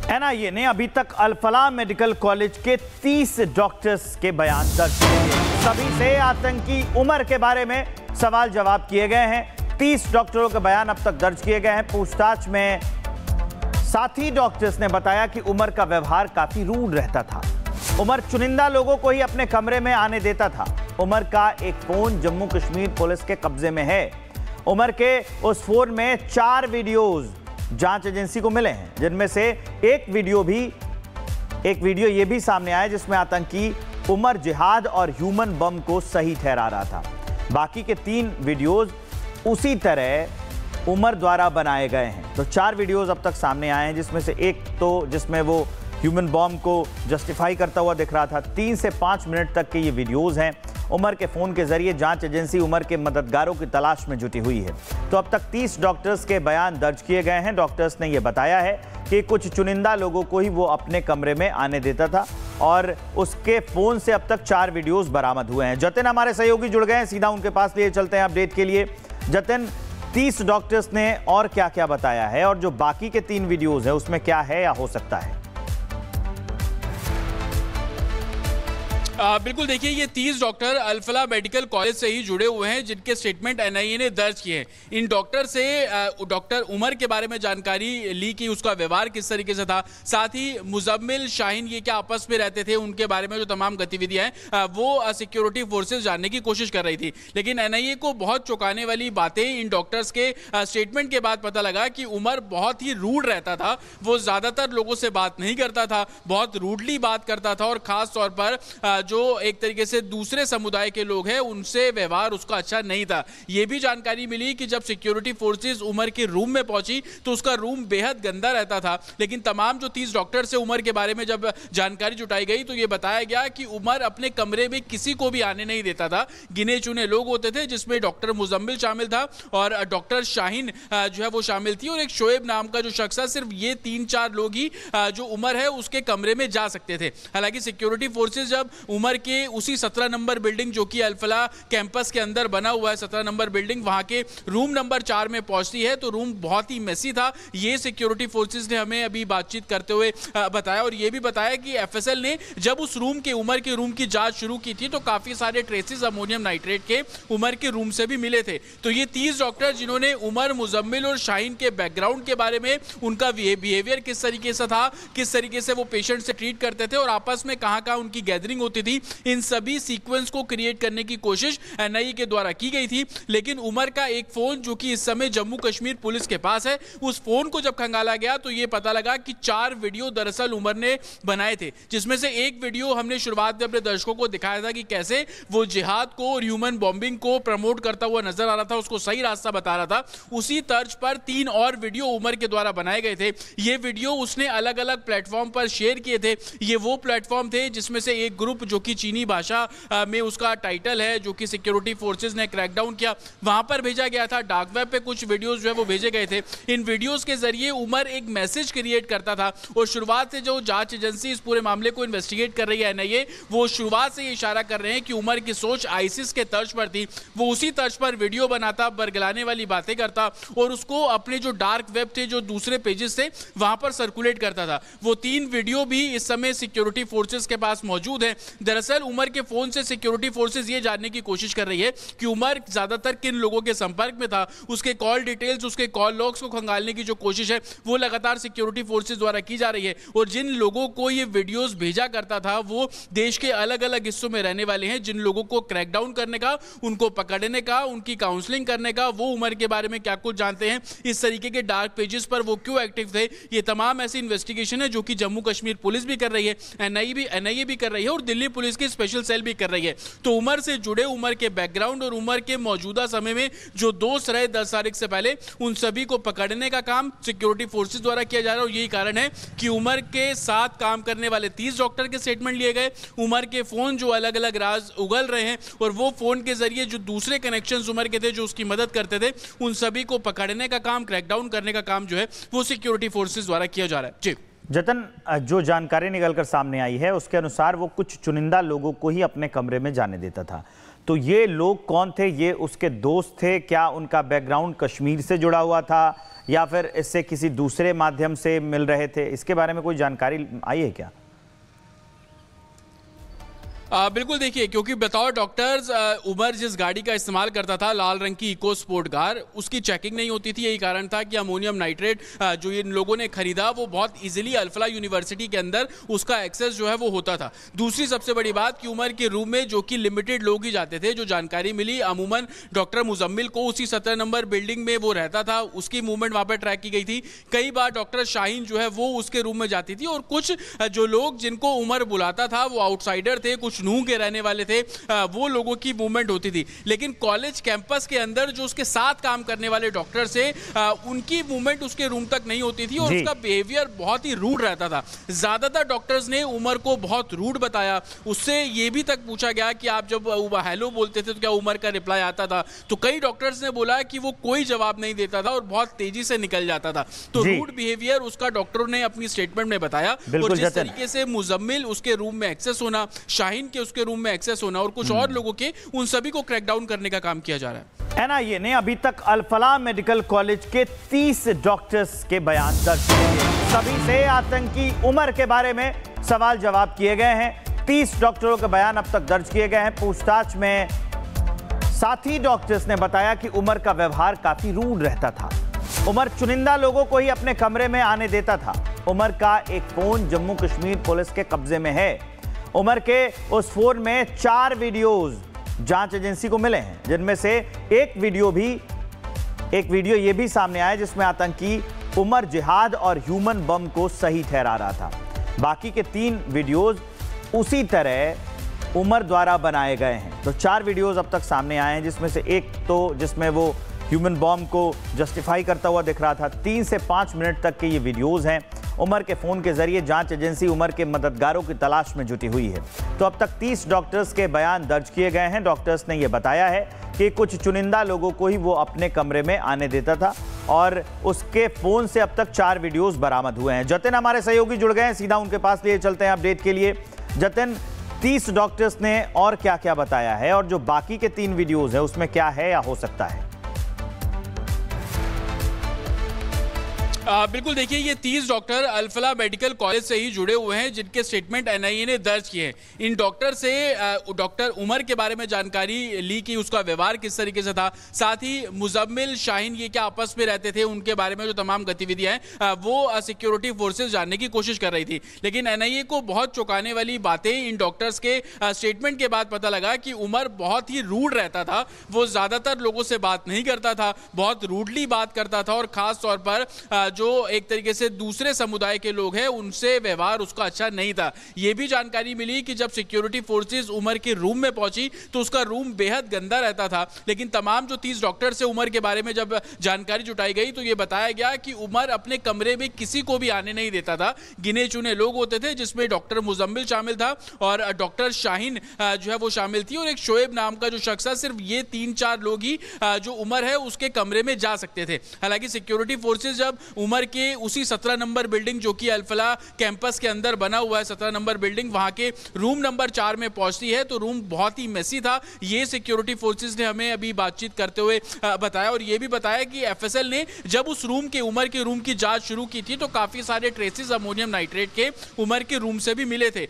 NIA ने अभी तक अल-फलाह मेडिकल कॉलेज के 30 डॉक्टर्स के बयान दर्ज किए हैं। सभी से आतंकी उमर के बारे में सवाल जवाब किए गए हैं। 30 डॉक्टरों के बयान अब तक दर्ज किए गए हैं। पूछताछ में साथी डॉक्टर्स ने बताया कि उमर का व्यवहार काफी रूड रहता था। उमर चुनिंदा लोगों को ही अपने कमरे में आने देता था। उमर का एक फोन जम्मू कश्मीर पुलिस के कब्जे में है। उमर के उस फोन में 4 वीडियोज जांच एजेंसी को मिले हैं, जिनमें से एक वीडियो ये भी सामने आया जिसमें आतंकी उमर जिहाद और ह्यूमन बम को सही ठहरा रहा था। बाकी के 3 वीडियोज उसी तरह उमर द्वारा बनाए गए हैं। तो 4 वीडियोज अब तक सामने आए हैं, जिसमें से एक तो जिसमें वो ह्यूमन बॉम्ब को जस्टिफाई करता हुआ दिख रहा था। 3 से 5 मिनट तक के ये वीडियोज हैं। उमर के फोन के जरिए जांच एजेंसी उमर के मददगारों की तलाश में जुटी हुई है। तो अब तक 30 डॉक्टर्स के बयान दर्ज किए गए हैं। डॉक्टर्स ने यह बताया है कि कुछ चुनिंदा लोगों को ही वो अपने कमरे में आने देता था और उसके फोन से अब तक 4 वीडियोज बरामद हुए हैं। जतिन हमारे सहयोगी जुड़ गए हैं, सीधा उनके पास लिए चलते हैं अपडेट के लिए। जतिन, 30 डॉक्टर्स ने और क्या क्या बताया है और जो बाकी के 3 वीडियोज है उसमें क्या है या हो सकता है? बिल्कुल, देखिए ये 30 डॉक्टर अल-फलाह मेडिकल कॉलेज से ही जुड़े हुए हैं, जिनके स्टेटमेंट एनआईए ने दर्ज किए हैं। इन डॉक्टर से डॉक्टर उमर के बारे में जानकारी ली कि उसका व्यवहार किस तरीके से था, साथ ही मुजम्मिल शाहीन ये क्या आपस में रहते थे, उनके बारे में जो तमाम गतिविधियां हैं वो सिक्योरिटी फोर्सेज जानने की कोशिश कर रही थी। लेकिन एनआईए को बहुत चौंकाने वाली बातें इन डॉक्टर्स के स्टेटमेंट के बाद पता लगा कि उमर बहुत ही रूड रहता था। वो ज्यादातर लोगों से बात नहीं करता था, बहुत रूडली बात करता था और खास तौर पर जो एक तरीके से दूसरे समुदाय के लोग हैं उनसे व्यवहार उसका अच्छा नहीं था। यह भी जानकारी मिली कि जब सिक्योरिटी फोर्सेस उमर के रूम में पहुंची तो उसका रूम बेहद गंदा रहता था। लेकिन तमाम जो 30 डॉक्टर से उमर के बारे में जब जानकारी जुटाई गई तो यह बताया गया कि उमर अपने कमरे में किसी को भी आने नहीं देता था। गिने चुने लोग होते थे, जिसमें डॉक्टर मुजम्मिल शामिल था और डॉक्टर शाहीन जो है वो शामिल थी और एक शोएब नाम का जो शख्स है। सिर्फ ये 3-4 लोग ही जो उमर है उसके कमरे में जा सकते थे। हालांकि सिक्योरिटी फोर्सेस जब उमर के उसी 17 नंबर बिल्डिंग जो कि अल-फलाह कैंपस के अंदर बना हुआ है, 17 नंबर बिल्डिंग, वहां के रूम नंबर 4 में पहुंचती है तो रूम बहुत ही मेसी था। ये सिक्योरिटी फोर्सेस ने हमें अभी बातचीत करते हुए बताया और ये भी बताया कि एफएसएल ने जब उस रूम के उमर के रूम की जांच शुरू की थी तो काफी सारे ट्रेसेस अमोनियम नाइट्रेट के उमर के रूम से भी मिले थे। तो ये 30 डॉक्टर जिन्होंने उमर, मुजम्मिल और शाहीन के बैकग्राउंड के बारे में, उनका बिहेवियर किस तरीके से था, किस तरीके से वो पेशेंट से ट्रीट करते थे और आपस में कहां-कहां उनकी गैदरिंग होती थी, इन सभी सीक्वेंस को क्रिएट करने की कोशिश एनआईए के द्वारा की गई थी। लेकिन उमर का एक फोन जो कि इस समय जम्मू कश्मीर पुलिस के पास है, उस फोन को जब खंगाला गया तो यह पता लगा कि 4 वीडियो दरअसल उमर ने बनाए थे, जिसमें से एक वीडियो हमने शुरुआत में अपने दर्शकों को दिखाया था कि कैसे वो जिहाद को और ह्यूमन बॉम्बिंग को प्रमोट करता हुआ नजर आ रहा था, उसको सही रास्ता बता रहा था। उसी तर्ज पर 3 और वीडियो उमर के द्वारा बनाए गए थे। ये वीडियो उसने अलग अलग प्लेटफॉर्म पर शेयर किए थे। ये वो प्लेटफॉर्म थे जिसमें से एक ग्रुप जो कि चीनी भाषा में उसका टाइटल है, जो कि सिक्योरिटी फोर्सेस ने क्रैकडाउन किया, वहां पर भेजा गया था। डार्क वेब पे कुछ वीडियोस जो है वो भेजे गए थे। इन वीडियोस के जरिए उमर एक मैसेज क्रिएट करता था और शुरुआत से जो जांच एजेंसी इस पूरे मामले को इन्वेस्टिगेट कर रही है एनआईए, वो शुरुआत से ये इशारा कर रहे हैं कि उमर की सोच आईसिस के तर्ज पर थी। वो उसी तर्ज पर वीडियो बनाता, बरगलाने वाली बातें करता और उसको अपने जो डार्क वेब थे, जो दूसरे पेजेस थे, वहां पर सर्कुलेट करता था। वो 3 वीडियो भी इस समय सिक्योरिटी फोर्सेस के पास मौजूद है। दरअसल उमर के फोन से सिक्योरिटी फोर्सेस ये जानने की कोशिश कर रही है कि उमर ज्यादातर किन लोगों के संपर्क में था। उसके कॉल डिटेल्स, उसके कॉल लॉग्स को खंगालने की जो कोशिश है वो लगातार सिक्योरिटी फोर्सेस द्वारा की जा रही है। और जिन लोगों को ये वीडियोस भेजा करता था वो देश के अलग अलग हिस्सों में रहने वाले हैं। जिन लोगों को क्रैकडाउन करने का, उनको पकड़ने का, उनकी काउंसलिंग करने का, वो उमर के बारे में क्या कुछ जानते हैं, इस तरीके के डार्क पेजेस पर वो क्यों एक्टिव थे, ये तमाम ऐसी इन्वेस्टिगेशन है जो कि जम्मू कश्मीर पुलिस भी कर रही है, एनआईए भी कर रही है और दिल्ली पुलिस की स्पेशल सेल भी कर रही है। तो उमर से जुड़े, उमर के बैकग्राउंड और उमर के मौजूदा समय में जो दोस्त रहे 10 तारीख से पहले, उन सभी को पकड़ने का काम सिक्योरिटी फोर्सेस द्वारा किया जा रहा है। और यही कारण है कि उमर के साथ काम करने वाले 30 डॉक्टर के स्टेटमेंट लिए गए। उमर के फोन जो अलग अलग राज उगल रहे हैं और वो फोन के जरिए जो दूसरे कनेक्शंस उमर के थे जो उसकी मदद करते थे, उन सभी को पकड़ने का काम, क्रैकडाउन करने का काम जो है वो सिक्योरिटी फोर्सेस द्वारा किया जा रहा है। जी जतन, जो जानकारी निकलकर सामने आई है उसके अनुसार वो कुछ चुनिंदा लोगों को ही अपने कमरे में जाने देता था। तो ये लोग कौन थे? ये उसके दोस्त थे? क्या उनका बैकग्राउंड कश्मीर से जुड़ा हुआ था या फिर इससे किसी दूसरे माध्यम से मिल रहे थे? इसके बारे में कोई जानकारी आई है क्या? बिल्कुल, देखिए, क्योंकि बताओ डॉक्टर्स उमर जिस गाड़ी का इस्तेमाल करता था, लाल रंग की इको स्पोर्ट कार, उसकी चेकिंग नहीं होती थी। यही कारण था कि अमोनियम नाइट्रेट जो इन लोगों ने खरीदा वो बहुत इजीली अल्फला यूनिवर्सिटी के अंदर उसका एक्सेस जो है वो होता था। दूसरी सबसे बड़ी बात कि उमर के रूम में जो कि लिमिटेड लोग ही जाते थे। जो जानकारी मिली, अमूमन डॉक्टर मुजम्मिल को उसी 17 नंबर बिल्डिंग में वो रहता था, उसकी मूवमेंट वहां पर ट्रैक की गई थी। कई बार डॉक्टर शाहीन जो है वो उसके रूम में जाती थी और कुछ जो लोग जिनको उमर बुलाता था वो आउटसाइडर थे, कुछ नूह के रहने वाले थे, वो लोगों की मूवमेंट होती थी। लेकिन कॉलेज कैंपस के अंदर जो उसके साथ काम करने वाले डॉक्टर से उनकी मूवमेंट उसके रूम तक नहीं होती थी और उसका बिहेवियर बहुत ही रूड रहता था। ज्यादातर डॉक्टर्स ने उमर को बहुत रूड बताया। उससे ये भी तक पूछा गया कि आप जब हेलो बोलते थे तो क्या उमर का रिप्लाई आता था? तो कई डॉक्टर्स ने बोला कि वो कोई जवाब नहीं देता था और बहुत तेजी से निकल जाता था। तो रूड बिहेवियर उसका डॉक्टरों ने अपनी स्टेटमेंट में बताया। और जिस तरीके से मुजम्मिल उसके रूम में एक्सेस होना, शाहीन के उसके रूम में एक्सेस होना और कुछ और लोगों के, उन सभी को क्रैकडाउन करने का काम किया जा रहा है। एनआईए ने अभी तक अल-फलाह मेडिकल कॉलेज के 30 डॉक्टर्स के बयान दर्ज किए हैं। सभी से आतंकी उमर के बारे में सवाल जवाब किए गए हैं। 30 डॉक्टरों के बयान अब तक दर्ज किए गए हैं। पूछताछ में साथी डॉक्टर्स ने बताया कि उमर का व्यवहार काफी रूड रहता था। उमर चुनिंदा लोगों को ही अपने कमरे में आने देता था। उमर का एक फोन जम्मू कश्मीर पुलिस के कब्जे में है। उमर के उस फोन में 4 वीडियोज जांच एजेंसी को मिले हैं, जिनमें से एक वीडियो ये भी सामने आया जिसमें आतंकी उमर जिहाद और ह्यूमन बम को सही ठहरा रहा था। बाकी के 3 वीडियोज उसी तरह उमर द्वारा बनाए गए हैं। तो 4 वीडियोज अब तक सामने आए हैं, जिसमें से एक तो जिसमें वो ह्यूमन बम को जस्टिफाई करता हुआ दिख रहा था। 3 से 5 मिनट तक के ये वीडियोज हैं। उमर के फोन के जरिए जांच एजेंसी उमर के मददगारों की तलाश में जुटी हुई है। तो अब तक 30 डॉक्टर्स के बयान दर्ज किए गए हैं। डॉक्टर्स ने यह बताया है कि कुछ चुनिंदा लोगों को ही वो अपने कमरे में आने देता था और उसके फोन से अब तक 4 वीडियोस बरामद हुए हैं। जतिन हमारे सहयोगी जुड़ गए हैं, सीधा उनके पास लिए चलते हैं अपडेट के लिए। जतिन, 30 डॉक्टर्स ने और क्या क्या बताया है और जो बाकी के 3 वीडियोज है उसमें क्या है या हो सकता है? बिल्कुल, देखिए, ये 30 डॉक्टर अल-फलाह मेडिकल कॉलेज से ही जुड़े हुए हैं, जिनके स्टेटमेंट एनआईए ने दर्ज किए हैं। इन डॉक्टर से डॉक्टर उमर के बारे में जानकारी ली कि उसका व्यवहार किस तरीके से था, साथ ही मुजम्मिल, शाहीन ये क्या आपस में रहते थे, उनके बारे में जो तमाम गतिविधियां हैं वो सिक्योरिटी फोर्सेज जानने की कोशिश कर रही थी। लेकिन एनआईए को बहुत चौंकाने वाली बातें इन डॉक्टर्स के स्टेटमेंट के बाद पता लगा कि उमर बहुत ही रूड रहता था। वो ज्यादातर लोगों से बात नहीं करता था, बहुत रूडली बात करता था और खास तौर पर जो एक तरीके से दूसरे समुदाय के लोग हैं उनसे व्यवहार उसका अच्छा नहीं था। यह भी जानकारी मिली कि जब सिक्योरिटी फोर्सेस उमर के रूम में पहुंची तो उसका रूम बेहद गंदा रहता था। लेकिन तमाम जो 30 डॉक्टर से उमर के बारे में जब जानकारी जुटाई गई तो यह बताया गया कि उमर अपने कमरे में किसी को भी आने नहीं देता था। गिने चुने लोग होते थे, जिसमें डॉक्टर मुजम्मिल शामिल था और डॉक्टर शाहीन जो है वो शामिल थी और एक शोएब नाम का जो शख्स है। सिर्फ ये 3-4 लोग ही जो उमर है उसके कमरे में जा सकते थे। हालांकि सिक्योरिटी फोर्सेस जब उमर के उसी 17 नंबर बिल्डिंग जो कि अल-फलाह कैंपस के अंदर बना हुआ है, 17 नंबर बिल्डिंग, वहां के रूम नंबर 4 में पहुंचती है तो रूम बहुत ही मेसी था। ये सिक्योरिटी फोर्सेस ने हमें अभी बातचीत करते हुए बताया और ये भी बताया कि एफएसएल ने जब उस रूम के उमर के रूम की जांच शुरू की थी तो काफी सारे ट्रेसेस अमोनियम नाइट्रेट के उमर के रूम से भी मिले थे।